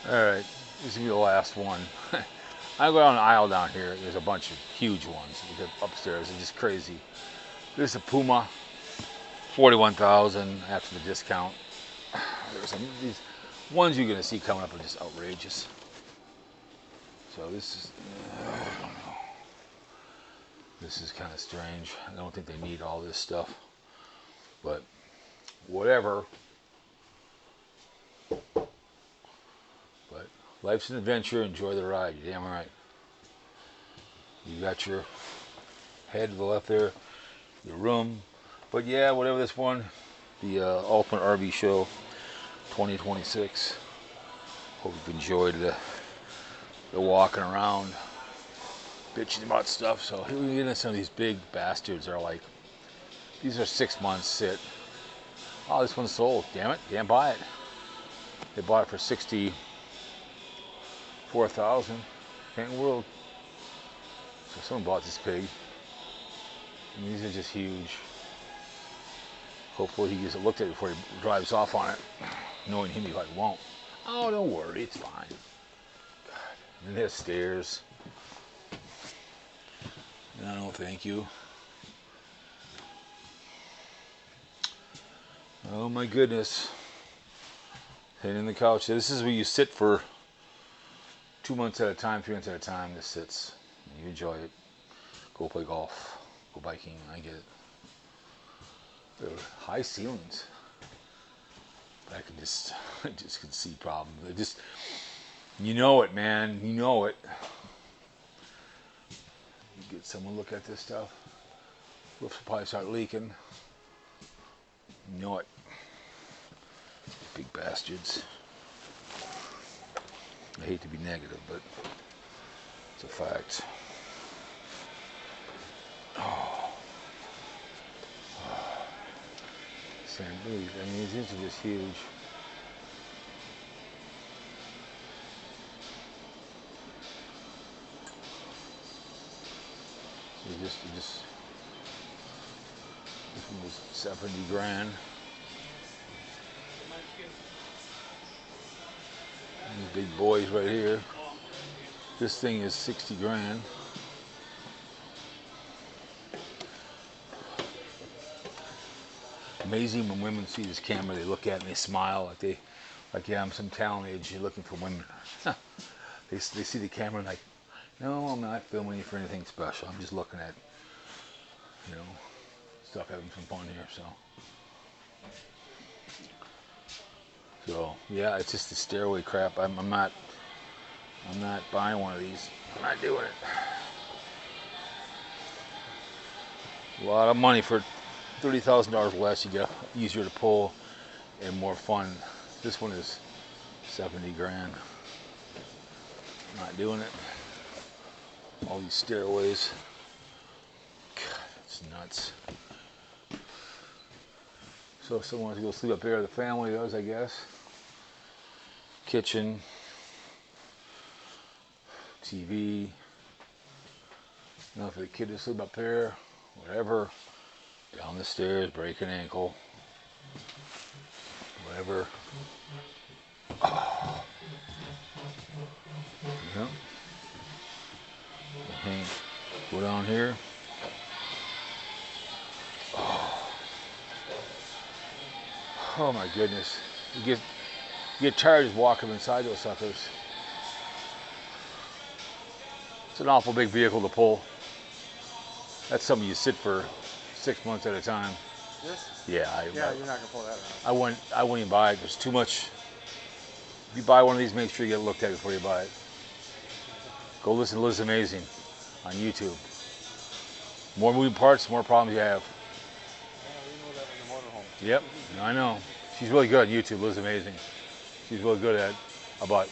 Alright, this is going to be the last one. I go down an aisle down here. There's a bunch of huge ones upstairs. They're just crazy. This is a Puma, 41,000 after the discount. There's these ones you're going to see coming up are just outrageous. So this is, I don't know. This is kind of strange. I don't think they need all this stuff. But whatever. But life's an adventure. Enjoy the ride. You're damn right. You got your head to the left there, your room. But yeah, whatever this one, the Ultimate RV Show 2026. Hope you've enjoyed the walking around, bitching about stuff. So here we get into some of these big bastards. They're like, these are 6 months sit. Oh, this one's sold. Damn it, can't buy it. They bought it for $64,000. Can't world. So someone bought this pig. And these are just huge. Hopefully he gets it looked at before he drives off on it. Knowing him, he probably won't. Oh, don't worry, it's fine. God. And there's stairs. No, thank you. Oh my goodness. Sitting in the couch. This is where you sit for 2 months at a time, 3 months at a time. This sits. You enjoy it. Go play golf. Go biking. I get it. There are high ceilings. I just can see problems. They just, you know it, man. You know it. You get someone look at this stuff. Roofs will probably start leaking. You know it. Big bastards. I hate to be negative, but it's a fact. Oh. Sand booties. I mean, these are just huge. This one was 70 grand. These big boys right here. This thing is 60 grand. Amazing when women see this camera, they look at it and they smile like yeah, I'm some talent agency looking for women. they see the camera and like, no, I'm not filming you for anything special. I'm just looking at, stuff, having some fun here. So yeah, it's just the stairway crap. I'm not buying one of these. I'm not doing it. A lot of money for $30,000 less. You get easier to pull and more fun. This one is 70 grand. I'm not doing it. All these stairways. God, it's nuts. So if someone wants to go sleep up there, the family does, I guess. Kitchen. TV. For the kid to sleep up there. Whatever. Down the stairs, break an ankle. Whatever. Oh. Yep. Okay. Go down here. Oh my goodness. You get tired just walking inside those suckers. It's an awful big vehicle to pull. That's something you sit for 6 months at a time. This? Yeah. You're not gonna pull that around. I wouldn't even buy it. There's too much. If you buy one of these, make sure you get it looked at before you buy it. Go listen to Liz Amazing on YouTube. More moving parts, more problems you have. Yeah, we know that in the motorhome. Yep, I know. She's really good on YouTube, Liz Amazing. She's really good at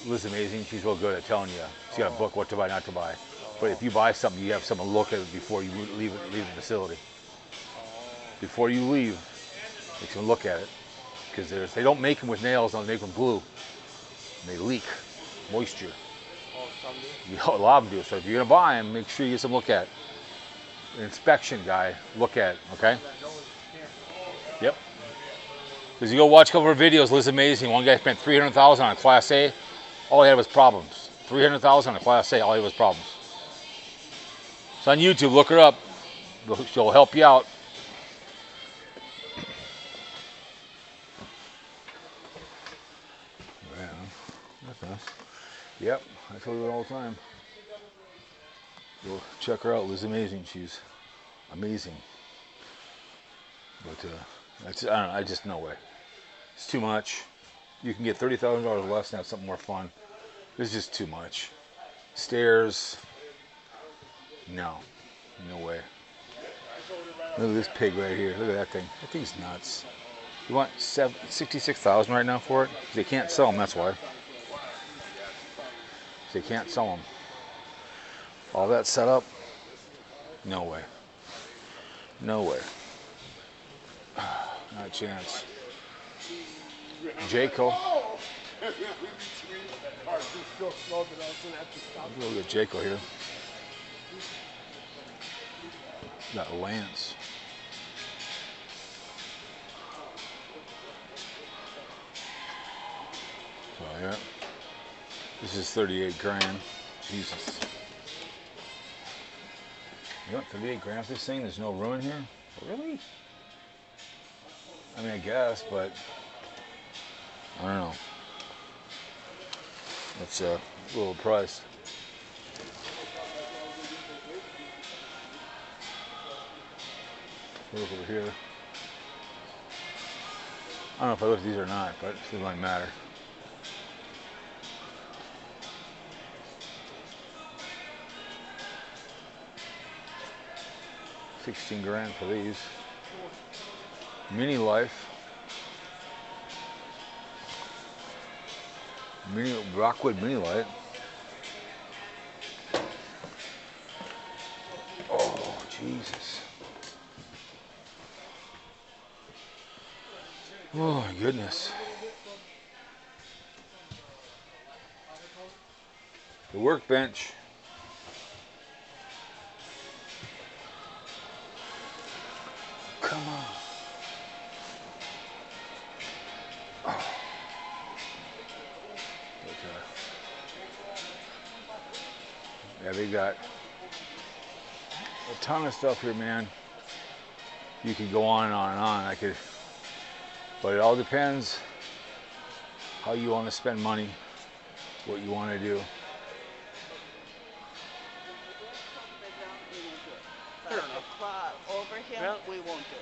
Liz Amazing. She's really good at telling you. She's got a book, what to buy, not to buy. But if you buy something, you have someone look at it before you leave the facility. Before you leave, make someone look at it. Because they don't make them with nails, they make them glue. And they leak moisture. Oh, some do? A lot of them do. So if you're going to buy them, make sure you get some look at it. An inspection guy, look at it, okay? Yep. Because you go watch a couple of videos, Liz Amazing. One guy spent $300,000 on a Class A. All he had was problems. 300,000 on a Class A. All he had was problems. It's on YouTube. Look her up. She'll help you out. Yeah, that's nice. Yep, I tell you it all the time. Go check her out. Liz's amazing. She's amazing. But that's, I don't know. I just no way. It's too much. You can get $30,000 less and have something more fun. It's just too much. Stairs. No. No way. Look at this pig right here. Look at that thing. That thing's nuts. You want $66,000 right now for it? They can't sell them, that's why. They can't sell them. All that set up? No way. No way. Not a chance. Jayco. Look at Jayco here. Got Lance. So yeah. This is 38 grand. Jesus. You want 38 grand for this thing? There's no room in here? Really? I mean, I guess, but I don't know. That's a little price. Look over here. I don't know if I look at these or not, but it doesn't really matter. $16 grand for these. Mini Life. Rockwood Mini Light. Oh, Jesus. Oh, my goodness. The workbench. Come on. Oh. Yeah, they got a ton of stuff here, man. You could go on and on and on. But it all depends how you want to spend money, what you want to do. Over here, well, we won't do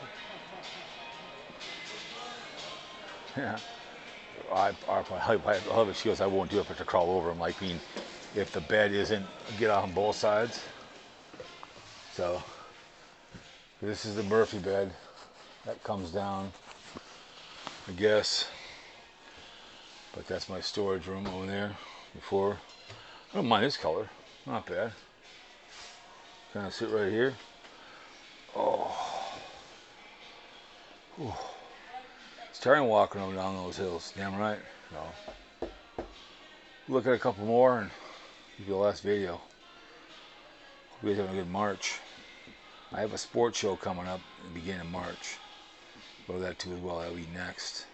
it. Yeah. I love it. She goes, I won't do it, but to crawl over. I'm like, if the bed isn't, get on both sides. So, this is the Murphy bed. That comes down, I guess. But that's my storage room over there before. I don't mind this color. Not bad. Kind of sit right here. Oh. Whew. It's tiring walking over down those hills. Damn right. So, look at a couple more and give you the last video. Hope you guys having a good March. I have a sports show coming up in the beginning of March. Go to that too as well. That'll be next.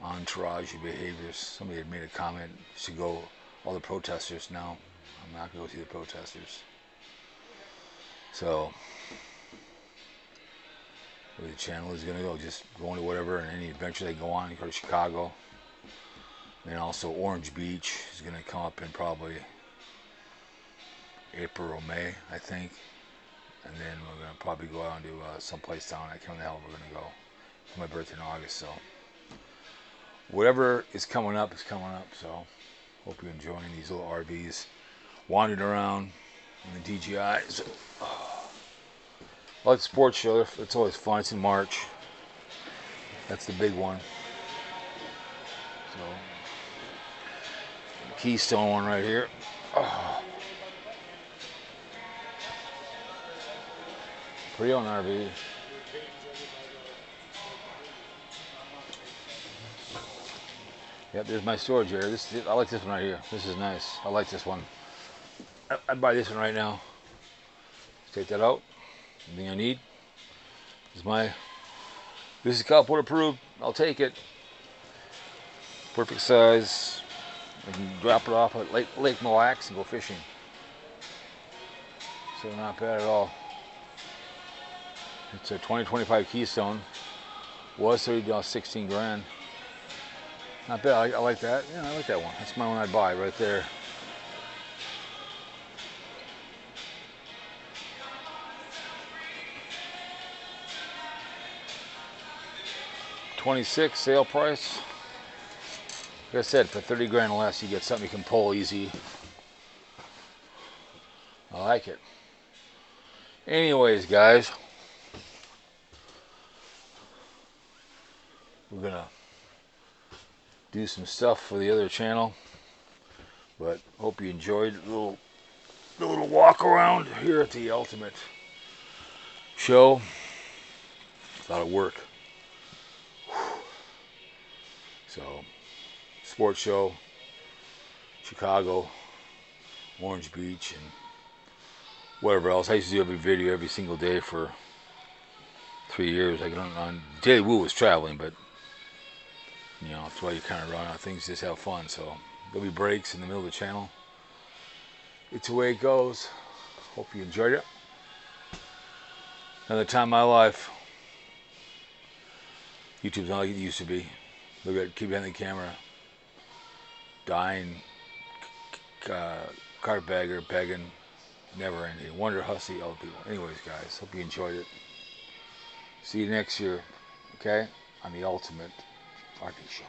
Entourage your behaviors. Somebody had made a comment. You should go. All the protesters now. I'm not going to go see the protesters. So, where the channel is going to go. Just going to whatever and any adventure they go on. You go to Chicago. And also Orange Beach is going to come up in probably April or May, I think. And then we're going to probably go out and do someplace down. I can't remember the hell we're going to go. For my birthday in August, so. Whatever is coming up is coming up, so. Hope you're enjoying these little RVs. Wandering around in the DJIs. Oh. I like the sports show. It's always fun. It's in March. That's the big one. So. Keystone one right here. Oh. Pre-owned RV. Yep, there's my storage area. I like this one right here. This is nice. I like this one. I'd buy this one right now. Take that out. Everything I need. This is carport approved. I'll take it. Perfect size. I can drop it off at Lake Mille Lacs and go fishing. So not bad at all. It's a 2025 Keystone. Was 30, now 16 grand. Not bad. I like that. Yeah, I like that one. That's my one I'd buy right there. $26 sale price. Like I said, for 30 grand or less, you get something you can pull easy. I like it. Anyways, guys, we're gonna do some stuff for the other channel, but hope you enjoyed the little walk around here at the Ultimate Show. A lot of work. So, sports show, Chicago, Orange Beach, and whatever else. I used to do every video every single day for 3 years. Like on Daily Woo was traveling, but you know, that's why you kind of run out of things, just have fun. So there'll be breaks in the middle of the channel. It's the way it goes. Hope you enjoyed it. Another time in my life. YouTube's not like it used to be. Look at, keep behind the camera. Dying, cartbagger, begging, never ending. Wonder hustle other people. Anyways, guys, hope you enjoyed it. See you next year, okay? On the Ultimate RP Show.